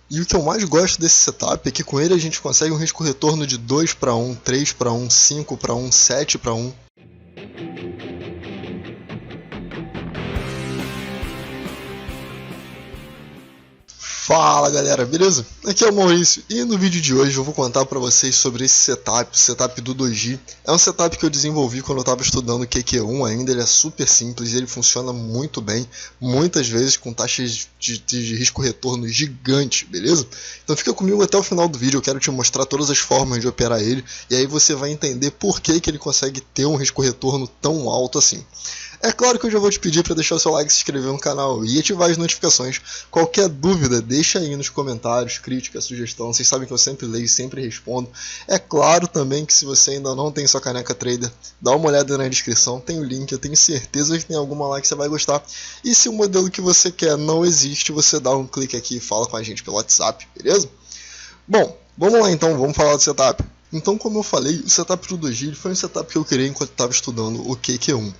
E o que eu mais gosto desse setup é que com ele a gente consegue um risco retorno de 2 para 1, 3 para 1, 5 para 1, 7 para 1. Fala galera, beleza? Aqui é o Maurício e no vídeo de hoje eu vou contar para vocês sobre esse setup, o setup do Doji. É um setup que eu desenvolvi quando eu estava estudando QQ1 ainda, ele é super simples e ele funciona muito bem, muitas vezes com taxas de risco retorno gigante, beleza? Então fica comigo até o final do vídeo, eu quero te mostrar todas as formas de operar ele e aí você vai entender por que ele consegue ter um risco retorno tão alto assim. É claro que eu já vou te pedir para deixar o seu like, se inscrever no canal e ativar as notificações. Qualquer dúvida, deixa aí nos comentários, crítica, sugestão. Vocês sabem que eu sempre leio e sempre respondo. É claro também que se você ainda não tem sua caneca trader, dá uma olhada na descrição, tem o link, eu tenho certeza que tem alguma lá que você vai gostar. E se o modelo que você quer não existe, você dá um clique aqui e fala com a gente pelo WhatsApp, beleza? Bom, vamos lá então, vamos falar do setup. Então, como eu falei, o setup do Doji foi um setup que eu criei enquanto estava estudando o QQ1.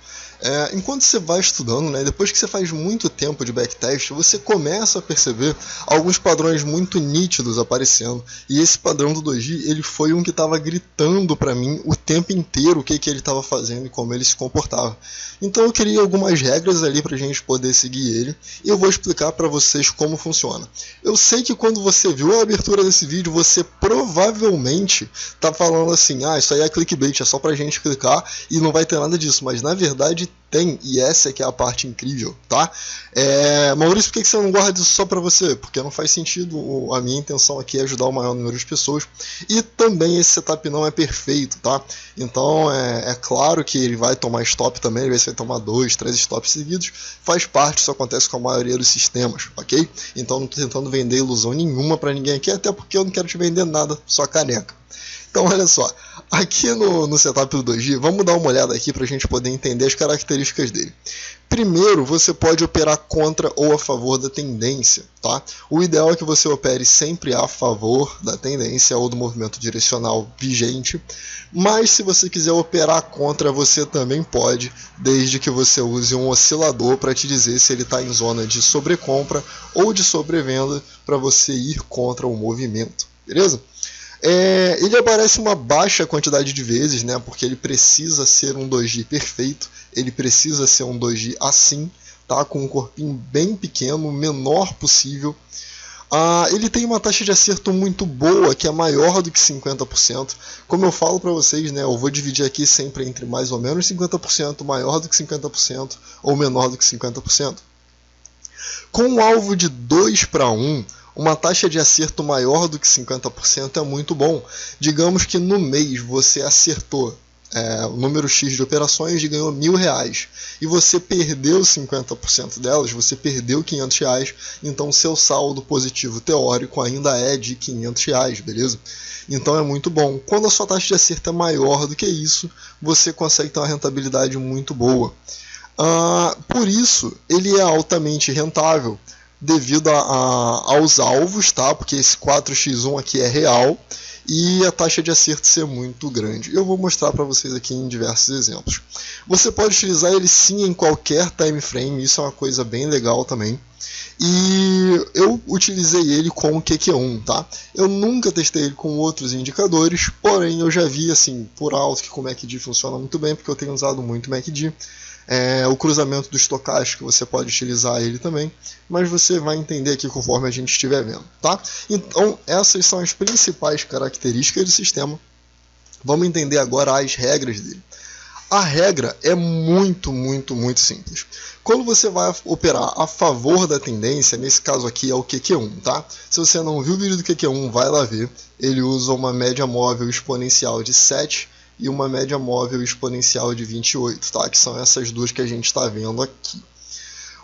Enquanto você vai estudando, né, depois que você faz muito tempo de backtest, você começa a perceber alguns padrões muito nítidos aparecendo. E esse padrão do Doji, ele foi um que estava gritando para mim o tempo inteiro o que ele estava fazendo e como ele se comportava. Então eu criei algumas regras ali para a gente poder seguir ele e eu vou explicar para vocês como funciona. Eu sei que quando você viu a abertura desse vídeo, você provavelmente está falando assim, isso aí é clickbait, é só pra gente clicar e não vai ter nada disso, mas na verdade tem, e essa é que é a parte incrível, tá? Maurício, por que você não guarda isso só pra você? Porque não faz sentido, a minha intenção aqui é ajudar o maior número de pessoas, e também esse setup não é perfeito, tá? Então é claro que ele vai tomar stop também, ele vai tomar 2, 3 stops seguidos, faz parte, isso acontece com a maioria dos sistemas, ok? Então não tô tentando vender ilusão nenhuma pra ninguém aqui, até porque eu não quero te vender nada, só caneca. Então olha só, aqui no setup do Doji, vamos dar uma olhada aqui para a gente poder entender as características dele. Primeiro, você pode operar contra ou a favor da tendência, tá? O ideal é que você opere sempre a favor da tendência ou do movimento direcional vigente, mas se você quiser operar contra, você também pode, desde que você use um oscilador para te dizer se ele está em zona de sobrecompra ou de sobrevenda para você ir contra o movimento, beleza? Ele aparece uma baixa quantidade de vezes, né, porque ele precisa ser um Doji perfeito, ele precisa ser um Doji assim, tá, com um corpinho bem pequeno, o menor possível. Ele tem uma taxa de acerto muito boa, que é maior do que 50%. Como eu falo para vocês, né, eu vou dividir aqui sempre entre mais ou menos 50%, maior do que 50% ou menor do que 50%. Com um alvo de 2 para 1, uma taxa de acerto maior do que 50% é muito bom. Digamos que no mês você acertou o número X de operações e ganhou R$1.000 e você perdeu 50% delas, você perdeu R$500, então seu saldo positivo teórico ainda é de R$500, beleza? Então é muito bom. Quando a sua taxa de acerto é maior do que isso, você consegue ter uma rentabilidade muito boa. Por isso, ele é altamente rentável devido aos alvos, tá? Porque esse 4x1 aqui é real e a taxa de acerto ser muito grande. Eu vou mostrar para vocês aqui em diversos exemplos. Você pode utilizar ele sim em qualquer time frame, isso é uma coisa bem legal também. E eu utilizei ele com o QQ1, tá? Eu nunca testei ele com outros indicadores, porém eu já vi assim por alto que o MACD funciona muito bem, porque eu tenho usado muito o MACD. O cruzamento do estocástico você pode utilizar ele também, mas você vai entender aqui conforme a gente estiver vendo, tá? Então essas são as principais características do sistema. Vamos entender agora as regras dele. A regra é muito simples. Quando você vai operar a favor da tendência, nesse caso aqui é o QQ1, tá? Se você não viu o vídeo do QQ1, vai lá ver. Ele usa uma média móvel exponencial de 7 e uma média móvel exponencial de 28, tá? Que são essas duas que a gente está vendo aqui.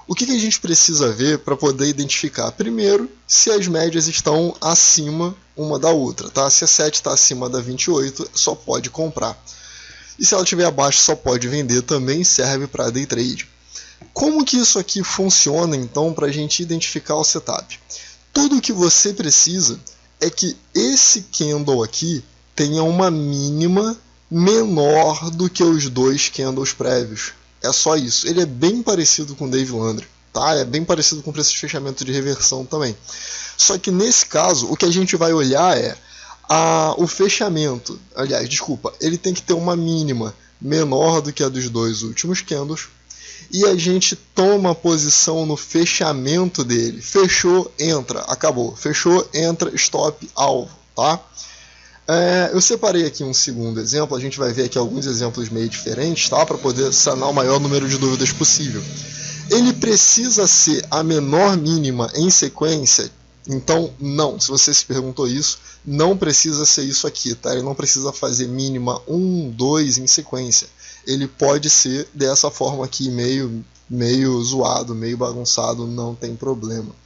O que a gente precisa ver para poder identificar? Primeiro, se as médias estão acima uma da outra, tá? Se a 7 está acima da 28, só pode comprar. E se ela estiver abaixo, só pode vender, também serve para day trade. Como que isso aqui funciona, então, para a gente identificar o setup? Tudo o que você precisa é que esse candle aqui tenha uma mínima menor do que os dois candles prévios. É só isso. Ele é bem parecido com o Dave Landry, tá? É bem parecido com o preço de fechamento de reversão também. Só que nesse caso, o que a gente vai olhar é o fechamento. Aliás, desculpa, ele tem que ter uma mínima menor do que a dos dois últimos candles. E a gente toma a posição no fechamento dele. Fechou, entra, acabou. Fechou, entra, stop, alvo, tá? Eu separei aqui um segundo exemplo. A gente vai ver aqui alguns exemplos meio diferentes, tá? Para poder sanar o maior número de dúvidas possível. Ele precisa ser a menor mínima em sequência? Então, não. Se você se perguntou isso, não precisa ser isso aqui, tá? Ele não precisa fazer mínima 1, 2 em sequência. Ele pode ser dessa forma aqui, meio zoado, meio bagunçado, não tem problema.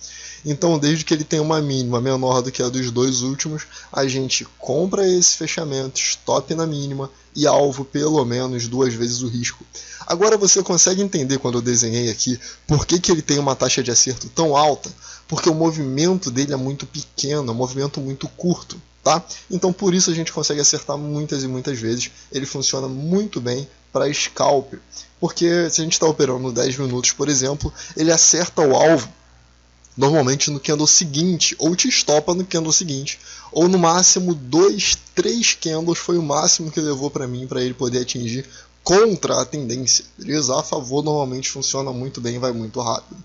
Então, desde que ele tenha uma mínima menor do que a dos dois últimos, a gente compra esse fechamento, stop na mínima e alvo pelo menos 2 vezes o risco. Agora você consegue entender quando eu desenhei aqui por que ele tem uma taxa de acerto tão alta? Porque o movimento dele é muito pequeno, é um movimento muito curto. Tá? Então por isso a gente consegue acertar muitas e muitas vezes. Ele funciona muito bem para scalp, porque se a gente está operando 10 minutos, por exemplo, ele acerta o alvo normalmente no candle seguinte, ou te estopa no candle seguinte, ou no máximo 2, 3 candles foi o máximo que levou para mim para ele poder atingir contra a tendência, beleza? A favor normalmente funciona muito bem, vai muito rápido.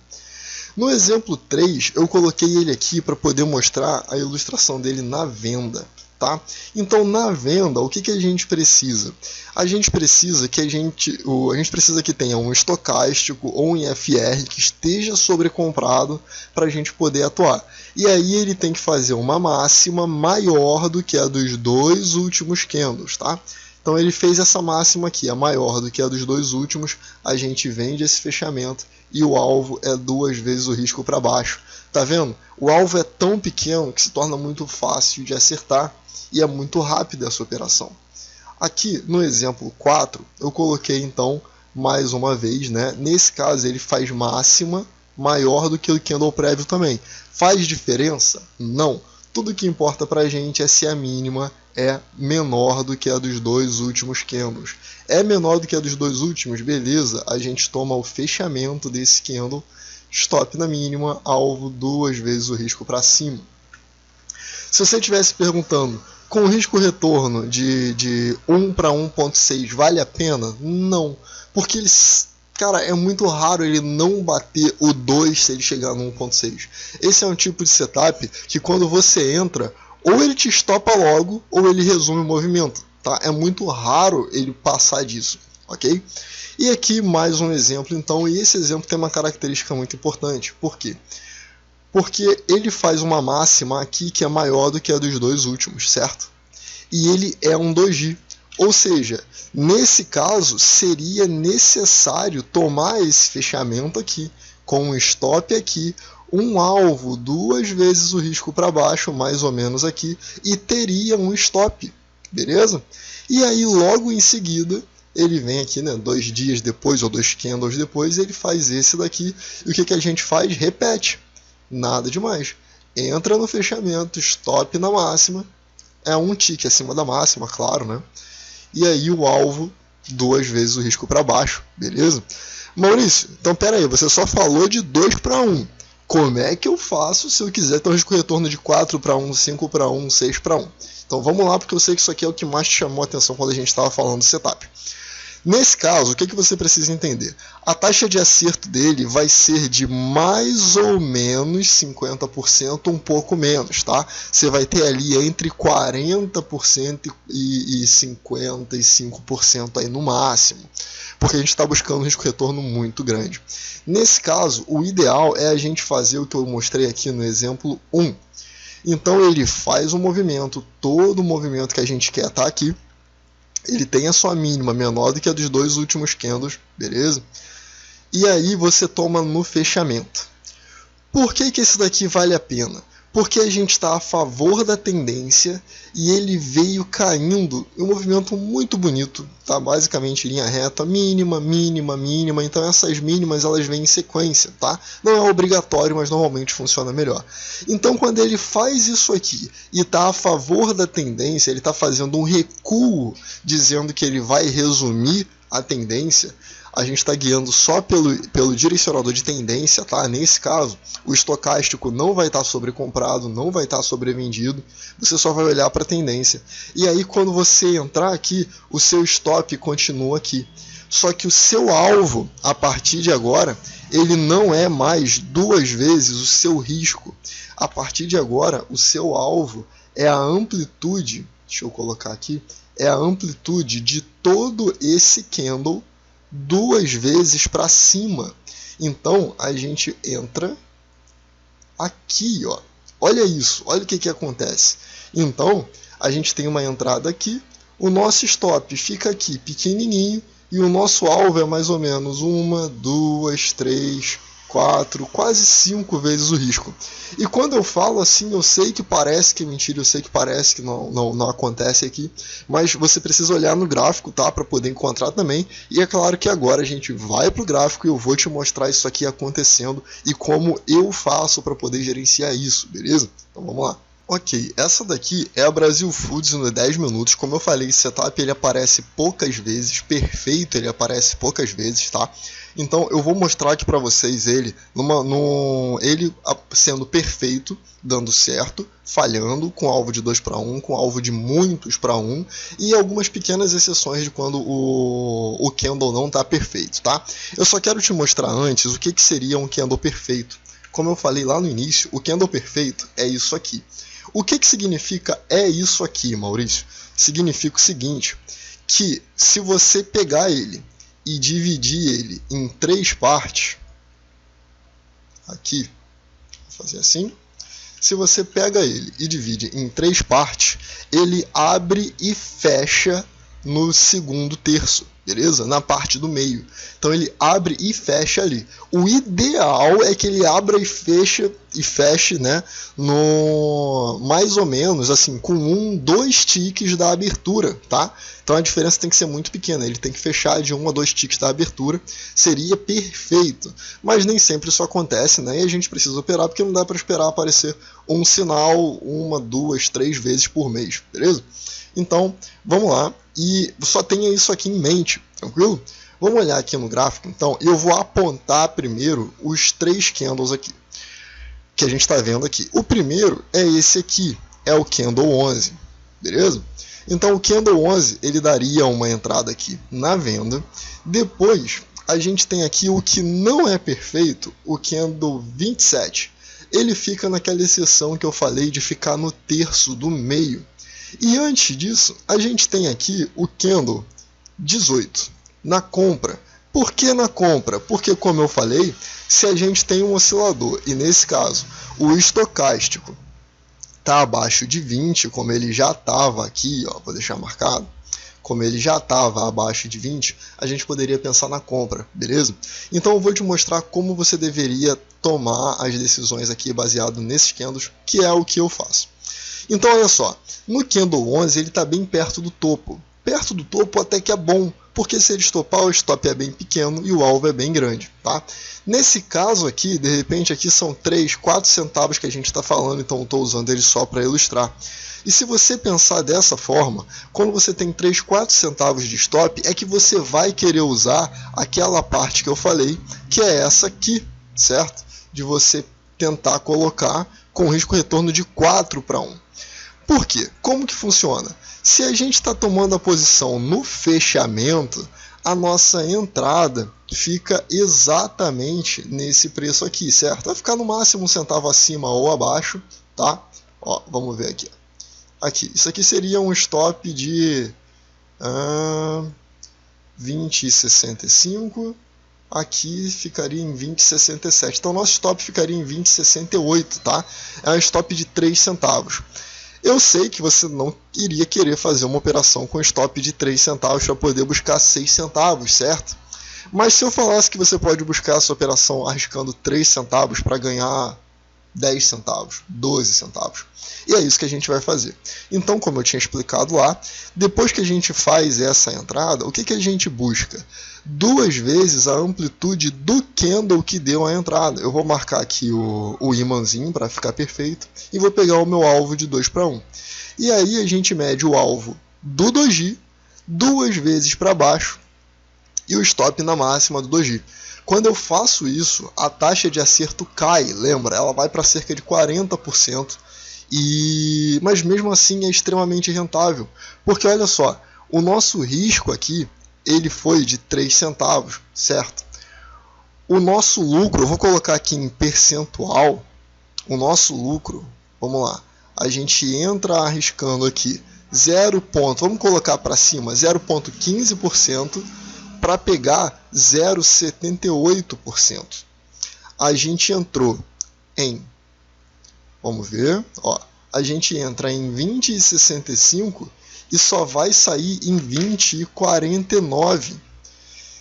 No exemplo 3, eu coloquei ele aqui para poder mostrar a ilustração dele na venda. Tá? Então, na venda, o que a gente precisa? A gente precisa que tenha um estocástico ou um IFR que esteja sobrecomprado para a gente poder atuar. E aí ele tem que fazer uma máxima maior do que a dos dois últimos candles. Tá? Então ele fez essa máxima aqui, a maior do que a dos dois últimos, a gente vende esse fechamento e o alvo é 2 vezes o risco para baixo. Tá vendo? O alvo é tão pequeno que se torna muito fácil de acertar e é muito rápida essa operação. Aqui no exemplo 4, eu coloquei então mais uma vez, né? Nesse caso ele faz máxima maior do que o candle prévio também. Faz diferença? Não. Tudo que importa para a gente é se a mínima é menor do que a dos dois últimos candles. É menor do que a dos dois últimos? Beleza, a gente toma o fechamento desse candle, stop na mínima, alvo 2 vezes o risco para cima. Se você estivesse perguntando, com o risco retorno de 1 para 1.6 vale a pena? Não, porque cara, é muito raro ele não bater o 2 se ele chegar no 1.6. Esse é um tipo de setup que quando você entra, ou ele te estopa logo, ou ele resume o movimento. Tá? É muito raro ele passar disso, ok? E aqui mais um exemplo, então, e esse exemplo tem uma característica muito importante. Por quê? Porque ele faz uma máxima aqui que é maior do que a dos dois últimos, certo? E ele é um doji. Ou seja, nesse caso, seria necessário tomar esse fechamento aqui, com um stop aqui, um alvo 2 vezes o risco para baixo, mais ou menos aqui, e teria um stop, beleza? E aí, logo em seguida, ele vem aqui, né, 2 dias depois, ou 2 candles depois, ele faz esse daqui, e o que a gente faz? Repete. Nada demais. Entra no fechamento, stop na máxima, é um tique acima da máxima, claro, né? E aí o alvo 2 vezes o risco para baixo, beleza? Maurício, então pera aí, você só falou de 2 para 1. Como é que eu faço se eu quiser ter um risco retorno de 4 para 1, 5 para 1, 6 para 1? Então vamos lá, porque eu sei que isso aqui é o que mais te chamou a atenção quando a gente estava falando do setup. Nesse caso, o que você precisa entender? A taxa de acerto dele vai ser de mais ou menos 50%, um pouco menos, tá? Você vai ter ali entre 40% e 55% aí no máximo, porque a gente está buscando um risco-retorno muito grande. Nesse caso, o ideal é a gente fazer o que eu mostrei aqui no exemplo 1. Então ele faz um movimento, todo o movimento que a gente quer tá aqui, ele tem a sua mínima menor do que a dos dois últimos candles, beleza? E aí você toma no fechamento. Por que esse daqui vale a pena? Porque a gente está a favor da tendência e ele veio caindo em um movimento muito bonito, tá? Basicamente linha reta, mínima, mínima, mínima. Então essas mínimas elas vêm em sequência, tá? Não é obrigatório, mas normalmente funciona melhor. Então quando ele faz isso aqui e está a favor da tendência, ele está fazendo um recuo dizendo que ele vai resumir a tendência, a gente está guiando só pelo direcionador de tendência, tá? Nesse caso, o estocástico não vai estar sobrecomprado, não vai estar sobrevendido, você só vai olhar para a tendência. E aí, quando você entrar aqui, o seu stop continua aqui. Só que o seu alvo, a partir de agora, ele não é mais 2 vezes o seu risco. A partir de agora, o seu alvo é a amplitude, deixa eu colocar aqui, é a amplitude de todo esse candle 2 vezes para cima. Então, a gente entra aqui, ó. Olha isso, olha o que acontece. Então, a gente tem uma entrada aqui, o nosso stop fica aqui pequenininho, e o nosso alvo é mais ou menos 1, 2, 3, 4, quase 5 vezes o risco. E quando eu falo assim, eu sei que parece que é mentira, eu sei que parece que não acontece aqui, mas você precisa olhar no gráfico, tá, para poder encontrar também. E é claro que agora a gente vai para o gráfico e eu vou te mostrar isso aqui acontecendo e como eu faço para poder gerenciar isso, beleza? Então vamos lá. Ok, essa daqui é a Brazil Foods no 10 minutos. Como eu falei, esse setup ele aparece poucas vezes, perfeito, ele aparece poucas vezes, tá? Então eu vou mostrar aqui para vocês ele sendo perfeito, dando certo, falhando, com alvo de 2 para 1, com alvo de muitos para 1 e algumas pequenas exceções de quando o candle não está perfeito, tá? Eu só quero te mostrar antes o que seria um candle perfeito. Como eu falei lá no início, o candle perfeito é isso aqui. O que significa é isso aqui, Maurício? Significa o seguinte, que se você pegar ele e dividir ele em 3 partes, aqui, vou fazer assim, se você pega ele e divide em 3 partes, ele abre e fecha no segundo terço, beleza? Na parte do meio. Então ele abre e fecha ali. O ideal é que ele abra e feche, né, no mais ou menos assim com 2 ticks da abertura, tá? Então a diferença tem que ser muito pequena, ele tem que fechar de 1 a 2 ticks da abertura, seria perfeito. Mas nem sempre isso acontece, né? E a gente precisa operar porque não dá para esperar aparecer um sinal 1, 2, 3 vezes por mês, beleza? Então, vamos lá, e só tenha isso aqui em mente, tranquilo? Vamos olhar aqui no gráfico, então, eu vou apontar primeiro os 3 candles aqui, que a gente está vendo aqui. O primeiro é esse aqui, é o candle 11, beleza? Então, o candle 11, ele daria uma entrada aqui na venda. Depois, a gente tem aqui o que não é perfeito, o candle 27. Ele fica naquela exceção que eu falei de ficar no terço do meio. E antes disso, a gente tem aqui o candle 18, na compra. Por que na compra? Porque, como eu falei, se a gente tem um oscilador, e nesse caso, o estocástico está abaixo de 20, como ele já estava aqui, ó, vou deixar marcado, como ele já estava abaixo de 20, a gente poderia pensar na compra, beleza? Então eu vou te mostrar como você deveria tomar as decisões aqui baseado nesses candles, que é o que eu faço. Então olha só, no candle 11 ele está bem perto do topo. Perto do topo até que é bom, porque se ele estopar, o stop é bem pequeno e o alvo é bem grande, tá? Nesse caso aqui, de repente aqui são 3, 4 centavos que a gente está falando, então eu estou usando ele só para ilustrar. E se você pensar dessa forma, quando você tem 3, 4 centavos de stop, é que você vai querer usar aquela parte que eu falei, que é essa aqui, certo? De você tentar colocar com risco retorno de 4 para 1. Por quê? Como que funciona? Se a gente está tomando a posição no fechamento, a nossa entrada fica exatamente nesse preço aqui, certo? Vai ficar no máximo 1 centavo acima ou abaixo, tá? Ó, vamos ver aqui. Aqui, isso aqui seria um stop de 20,65. Aqui ficaria em 20,67. Então, nosso stop ficaria em 20,68, tá? É um stop de 3 centavos. Eu sei que você não iria querer fazer uma operação com stop de 3 centavos para poder buscar 6 centavos, certo? Mas se eu falasse que você pode buscar essa operação arriscando 3 centavos para ganhar 10 centavos, 12 centavos. E é isso que a gente vai fazer. Então, como eu tinha explicado lá, depois que a gente faz essa entrada, o que a gente busca? 2 vezes a amplitude do candle que deu a entrada. Eu vou marcar aqui o imãzinho para ficar perfeito e vou pegar o meu alvo de 2 para 1. E aí a gente mede o alvo do doji 2 vezes para baixo e o stop na máxima do doji. Quando eu faço isso, a taxa de acerto cai, lembra? Ela vai para cerca de 40%, mas mesmo assim é extremamente rentável, porque olha só, o nosso risco aqui, ele foi de 3 centavos, certo? O nosso lucro, eu vou colocar aqui em percentual, o nosso lucro, vamos lá, a gente entra arriscando aqui 0, vamos colocar para cima, 0,15%, para pegar 0,78%. A gente entrou em, vamos ver, ó, a gente entra em 20,65 e só vai sair em 20,49.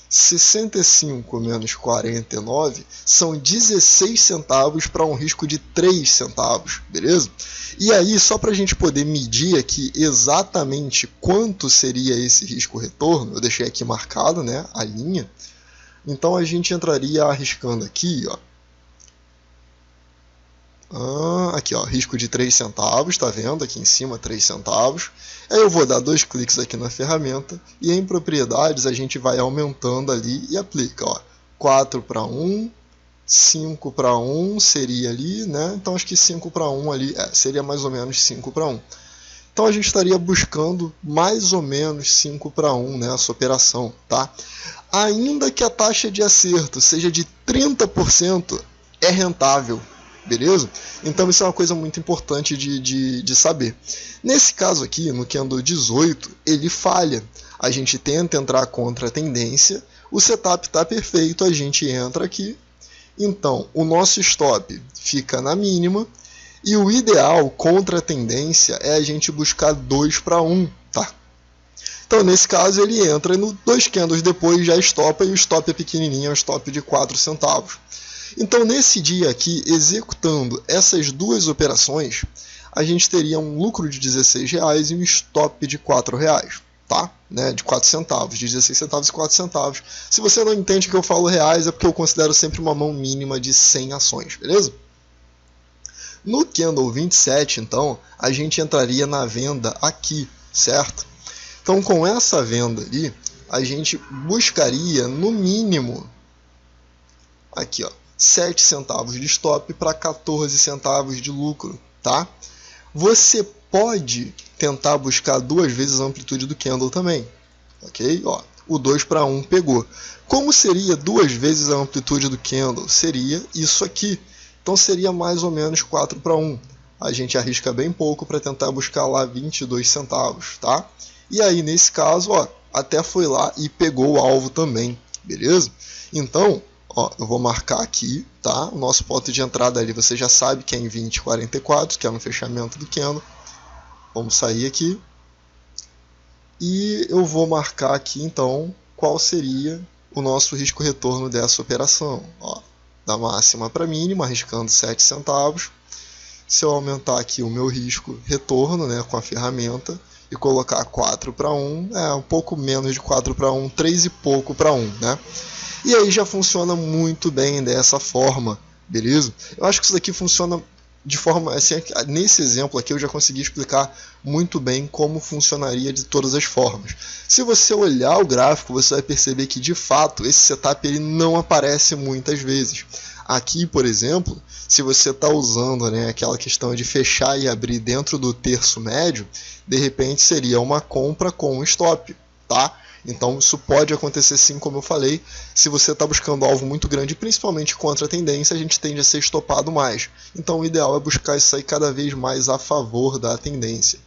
65 menos 49 são 16 centavos para um risco de 3 centavos, beleza? E aí, só para a gente poder medir aqui exatamente quanto seria esse risco-retorno, eu deixei aqui marcado, né, a linha. Então a gente entraria arriscando aqui, ó. Aqui, ó, risco de 3 centavos, tá vendo? Aqui em cima, 3 centavos. Aí eu vou dar 2 cliques aqui na ferramenta e em propriedades a gente vai aumentando ali e aplica, ó. 4 para 1, 5 para 1 seria ali, né? Então acho que 5 para 1 ali, seria mais ou menos 5 para 1. Então a gente estaria buscando mais ou menos 5 para 1 nessa operação, tá? Ainda que a taxa de acerto seja de 30%, é rentável. Beleza? Então isso é uma coisa muito importante de saber. Nesse caso aqui, no candle 18, ele falha. A gente tenta entrar contra a tendência, o setup está perfeito, a gente entra aqui. Então, o nosso stop fica na mínima. E o ideal contra a tendência é a gente buscar 2 para 1, tá? Então, nesse caso, ele entra no 2 candles depois, já estopa, e o stop é pequenininho, é um stop de 4 centavos. Então, nesse dia aqui, executando essas duas operações, a gente teria um lucro de R$16 e um stop de R$4, tá? Né? De 4 centavos, de 16 centavos e 4 centavos. Se você não entende que eu falo reais, é porque eu considero sempre uma mão mínima de 100 ações, beleza? No candle 27, então, a gente entraria na venda aqui, certo? Então, com essa venda ali, a gente buscaria, no mínimo, aqui, ó, 7 centavos de stop para 14 centavos de lucro, tá? Você pode tentar buscar 2 vezes a amplitude do candle também, ok? Ó, o 2 para 1 pegou. Como seria 2 vezes a amplitude do candle? Seria isso aqui. Então seria mais ou menos 4 para 1. A gente arrisca bem pouco para tentar buscar lá 22 centavos, tá? E aí nesse caso, ó, até foi lá e pegou o alvo também, beleza? Então, ó, eu vou marcar aqui, tá? O nosso ponto de entrada ali, você já sabe que é em 20,44, que é no fechamento do candle. Vamos sair aqui. E eu vou marcar aqui, então, qual seria o nosso risco-retorno dessa operação. Ó, da máxima para mínima, arriscando 7 centavos. Se eu aumentar aqui o meu risco-retorno, né, com a ferramenta, e colocar 4 para 1, um pouco menos de 4 para 1, 3 e pouco para 1, né? E aí já funciona muito bem dessa forma, beleza? Eu acho que isso daqui funciona de forma, assim, nesse exemplo aqui eu já consegui explicar muito bem como funcionaria de todas as formas. Se você olhar o gráfico, você vai perceber que de fato esse setup ele não aparece muitas vezes. Aqui, por exemplo, se você está usando, né, aquela questão de fechar e abrir dentro do terço médio, de repente seria uma compra com um stop, tá? Então isso pode acontecer sim, como eu falei, se você está buscando alvo muito grande, principalmente contra a tendência, a gente tende a ser estopado mais. Então o ideal é buscar isso aí cada vez mais a favor da tendência.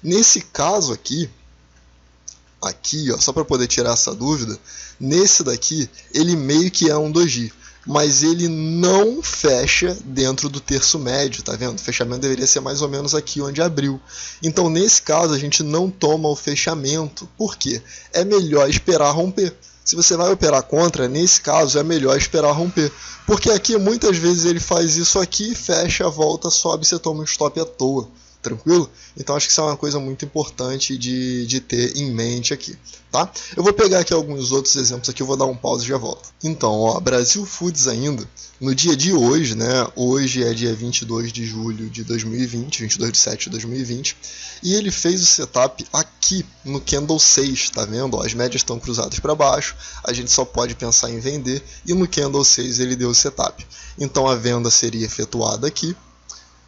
Nesse caso aqui, ó, só para poder tirar essa dúvida, nesse daqui ele meio que é um doji, mas ele não fecha dentro do terço médio, tá vendo? O fechamento deveria ser mais ou menos aqui onde abriu. Então, nesse caso, a gente não toma o fechamento. Por quê? É melhor esperar romper. Se você vai operar contra, nesse caso, é melhor esperar romper. Porque aqui, muitas vezes, ele faz isso aqui, fecha, volta, sobe, você toma um stop à toa. Tranquilo? Então acho que isso é uma coisa muito importante de ter em mente aqui, tá? Eu vou pegar aqui alguns outros exemplos aqui, eu vou dar um pause e já volto. Então, ó, Brasil Foods ainda, no dia de hoje, né? Hoje é dia 22 de julho de 2020, 22 de 7 de 2020, e ele fez o setup aqui no Candle 6, tá vendo? Ó, as médias estão cruzadas para baixo, a gente só pode pensar em vender, e no Candle 6 ele deu o setup. Então a venda seria efetuada aqui,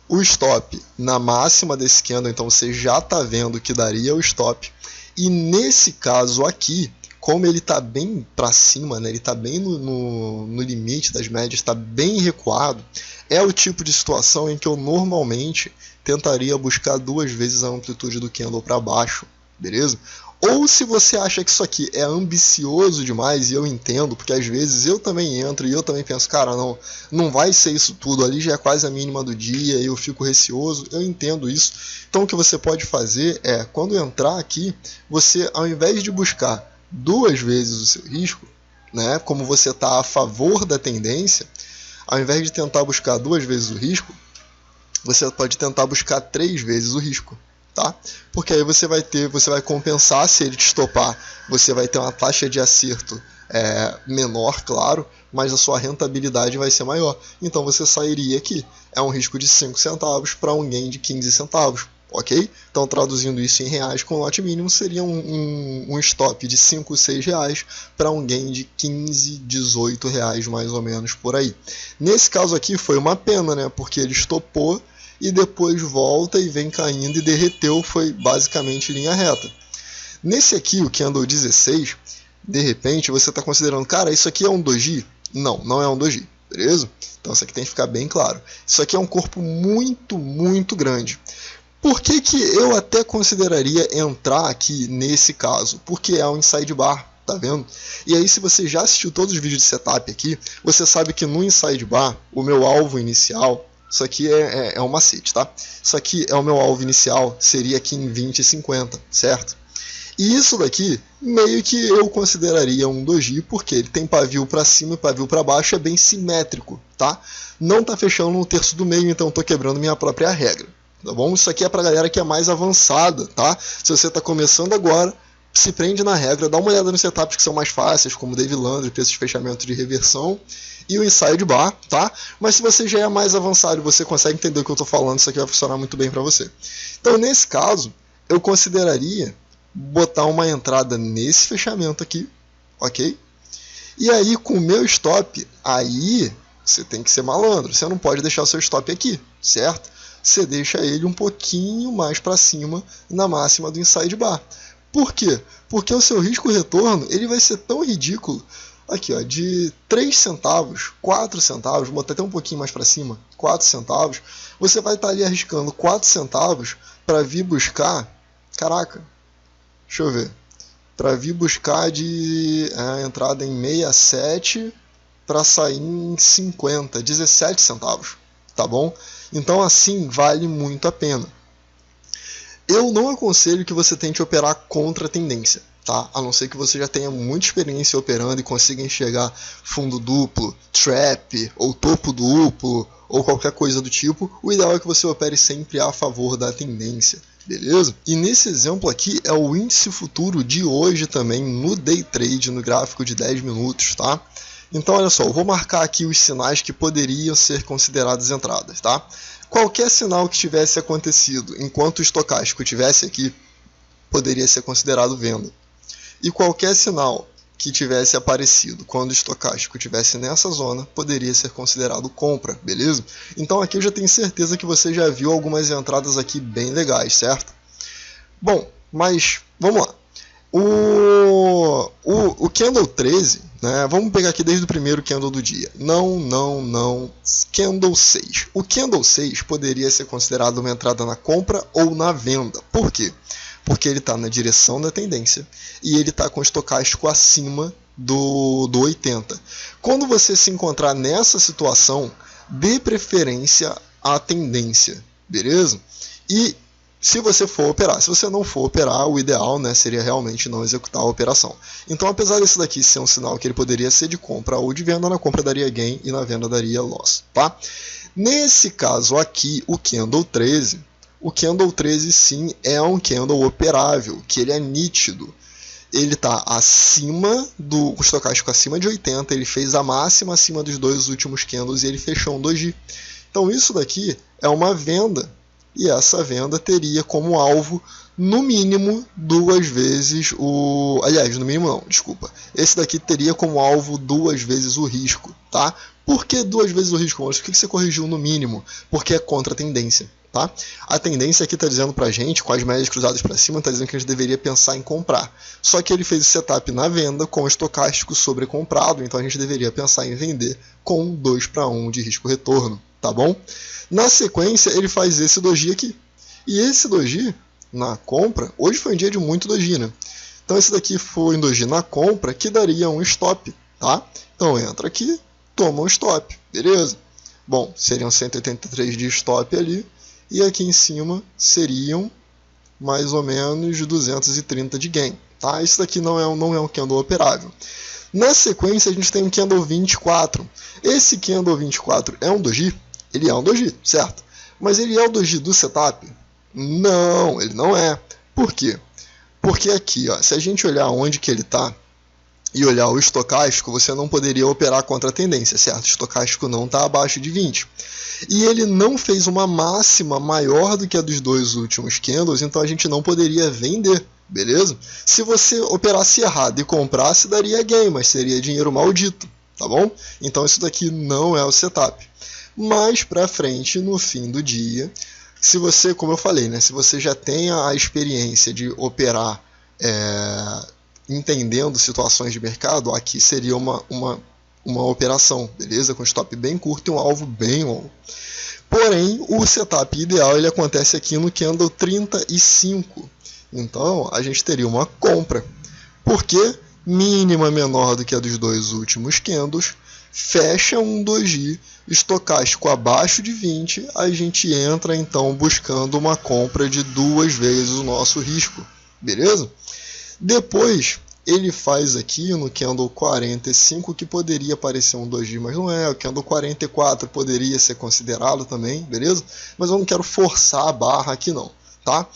o stop na máxima desse candle, então você já está vendo que daria o stop. E nesse caso aqui, como ele está bem para cima, né, ele está bem no limite das médias, está bem recuado, é o tipo de situação em que eu normalmente tentaria buscar 2 vezes a amplitude do candle para baixo, beleza? Ou se você acha que isso aqui é ambicioso demais, e eu entendo, porque às vezes eu também entro e eu também penso, cara, não vai ser isso tudo, ali já é quase a mínima do dia e eu fico receoso, eu entendo isso. Então o que você pode fazer é, quando entrar aqui, você ao invés de buscar 2 vezes o seu risco, né, como você está a favor da tendência, ao invés de tentar buscar 2 vezes o risco, você pode tentar buscar 3 vezes o risco. Tá? Porque aí você vai compensar, se ele te estopar, você vai ter uma taxa de acerto menor, claro, mas a sua rentabilidade vai ser maior. Então você sairia aqui, é um risco de 5 centavos para um gain de 15 centavos, ok? Então traduzindo isso em reais com lote mínimo, seria um stop de 5, 6 reais para um gain de 15, 18 reais mais ou menos por aí. Nesse caso aqui foi uma pena, né? Porque ele estopou e depois volta e vem caindo e derreteu, foi basicamente linha reta. Nesse aqui, o Candle 16, de repente você está considerando, cara, isso aqui é um doji? Não, não é um doji, beleza? Então isso aqui tem que ficar bem claro. Isso aqui é um corpo muito, muito grande. Por que eu até consideraria entrar aqui nesse caso? Porque é um inside bar, tá vendo? E aí se você já assistiu todos os vídeos de setup aqui, você sabe que no inside bar, o meu alvo inicial, isso aqui é um macete, tá? Isso aqui é o meu alvo inicial, seria aqui em 20,50, certo? E isso daqui, meio que eu consideraria um doji, porque ele tem pavio para cima e pavio para baixo, é bem simétrico, tá? Não tá fechando no terço do meio, então tô quebrando minha própria regra, tá bom? Isso aqui é pra galera que é mais avançada, tá? Se você tá começando agora, se prende na regra, dá uma olhada nos setups que são mais fáceis, como o Dave Landry, preços de fechamento de reversão, e o inside bar, tá? Mas se você já é mais avançado e você consegue entender o que eu estou falando, isso aqui vai funcionar muito bem para você. Então, nesse caso, eu consideraria botar uma entrada nesse fechamento aqui, ok? E aí, com o meu stop, aí você tem que ser malandro, você não pode deixar o seu stop aqui, certo? Você deixa ele um pouquinho mais para cima na máxima do inside bar. Por quê? Porque o seu risco-retorno ele vai ser tão ridículo. Aqui, ó, de 3 centavos, 4 centavos, vou botar até um pouquinho mais para cima, 4 centavos, você vai estar ali arriscando 4 centavos para vir buscar, caraca, deixa eu ver, para vir buscar de entrada em 67 para sair em 50, 17 centavos, tá bom? Então assim vale muito a pena. Eu não aconselho que você tente operar contra a tendência. Tá? A não ser que você já tenha muita experiência operando e consiga enxergar fundo duplo, trap, ou topo duplo, ou qualquer coisa do tipo, o ideal é que você opere sempre a favor da tendência, beleza? E nesse exemplo aqui é o índice futuro de hoje também, no day trade, no gráfico de 10 minutos, tá? Então olha só, eu vou marcar aqui os sinais que poderiam ser considerados entradas, tá? Qualquer sinal que tivesse acontecido enquanto o estocástico estivesse aqui, poderia ser considerado venda. E qualquer sinal que tivesse aparecido quando o estocástico estivesse nessa zona, poderia ser considerado compra, beleza? Então aqui eu já tenho certeza que você já viu algumas entradas aqui bem legais, certo? Bom, mas vamos lá. O Candle 13, né, vamos pegar aqui desde o primeiro Candle do dia. Não, Candle 6. O Candle 6 poderia ser considerado uma entrada na compra ou na venda. Por quê? Porque ele está na direção da tendência e ele está com o estocástico acima do 80. Quando você se encontrar nessa situação, dê preferência à tendência, beleza? E se você for operar, se você não for operar, o ideal, né, seria realmente não executar a operação. Então, apesar desse daqui ser um sinal que ele poderia ser de compra ou de venda, na compra daria gain e na venda daria loss, tá? Nesse caso aqui, o Candle 13, o candle 13 sim é um candle operável, que ele é nítido. Ele está acima o estocástico acima de 80, ele fez a máxima acima dos dois últimos candles e ele fechou um doji. Então isso daqui é uma venda, e essa venda teria como alvo no mínimo 2 vezes o... Aliás, no mínimo não, desculpa. Esse daqui teria como alvo 2 vezes o risco, tá? Por que 2 vezes o risco, Maurício? Por que você corrigiu no mínimo? Porque é contra a tendência, tá? A tendência aqui está dizendo pra gente, com as médias cruzadas para cima, está dizendo que a gente deveria pensar em comprar. Só que ele fez o setup na venda com o estocástico sobrecomprado, então a gente deveria pensar em vender com 2:1 de risco-retorno, tá bom? Na sequência, ele faz esse doji aqui. E esse doji, na compra, hoje foi um dia de muito doji, né? Então esse daqui foi um doji na compra que daria um stop, tá? Então entra aqui, toma um stop, beleza? Bom, seriam 183 de stop ali, e aqui em cima seriam mais ou menos 230 de gain, tá? Isso daqui não é um candle operável. Na sequência, a gente tem um candle 24. Esse candle 24 é um doji? Ele é um doji, certo? Mas ele é o doji do setup? Não, ele não é. Por quê? Porque aqui, ó, se a gente olhar onde que ele está e olhar o estocástico, você não poderia operar contra a tendência, certo? O estocástico não está abaixo de 20. E ele não fez uma máxima maior do que a dos dois últimos candles, então a gente não poderia vender, beleza? Se você operasse errado e comprasse, daria gain, mas seria dinheiro maldito, tá bom? Então isso daqui não é o setup. Mais para frente, no fim do dia, se você, como eu falei, né, se você já tem a experiência de operar entendendo situações de mercado, aqui seria uma operação, beleza? Com stop bem curto e um alvo bem longo. Porém, o setup ideal ele acontece aqui no candle 35. Então, a gente teria uma compra. Por quê? Mínima menor do que a dos dois últimos candles, fecha um doji, estocástico abaixo de 20, a gente entra então buscando uma compra de 2 vezes o nosso risco, beleza? Depois ele faz aqui no candle 45, que poderia parecer um doji, mas não é. O candle 44 poderia ser considerado também, beleza? Mas eu não quero forçar a barra aqui não, tá?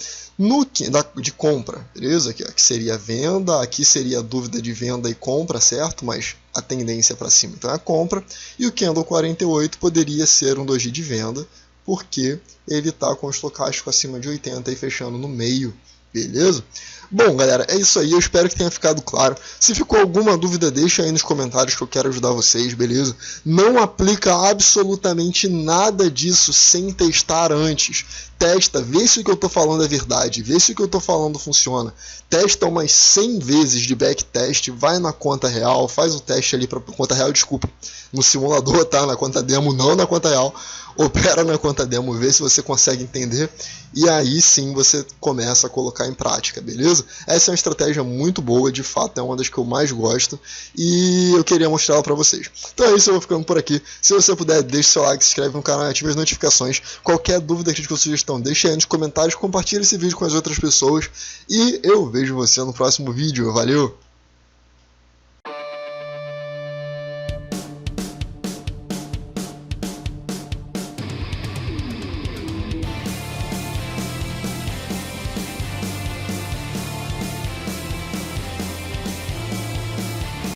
De compra, beleza? Aqui seria venda, aqui seria dúvida de venda e compra, certo? Mas a tendência é para cima, então é a compra. E o candle 48 poderia ser um doji de venda, porque ele está com o estocástico acima de 80 e fechando no meio, beleza? Bom, galera, é isso aí, eu espero que tenha ficado claro. Se ficou alguma dúvida, deixa aí nos comentários que eu quero ajudar vocês, beleza? Não aplica absolutamente nada disso sem testar antes. Testa, vê se o que eu estou falando é verdade, vê se o que eu estou falando funciona. Testa umas 100 vezes de backtest, vai na conta real, faz o teste ali para conta real, desculpa, no simulador, tá? Na conta demo, não na conta real. Opera na conta demo, vê se você consegue entender e aí sim você começa a colocar em prática, beleza? Essa é uma estratégia muito boa, de fato é uma das que eu mais gosto e eu queria mostrá-la para vocês. Então é isso, eu vou ficando por aqui. Se você puder, deixe seu like, se inscreve no canal e ative as notificações. Qualquer dúvida, crítica ou sugestão, deixe aí nos comentários, compartilhe esse vídeo com as outras pessoas e eu vejo você no próximo vídeo. Valeu!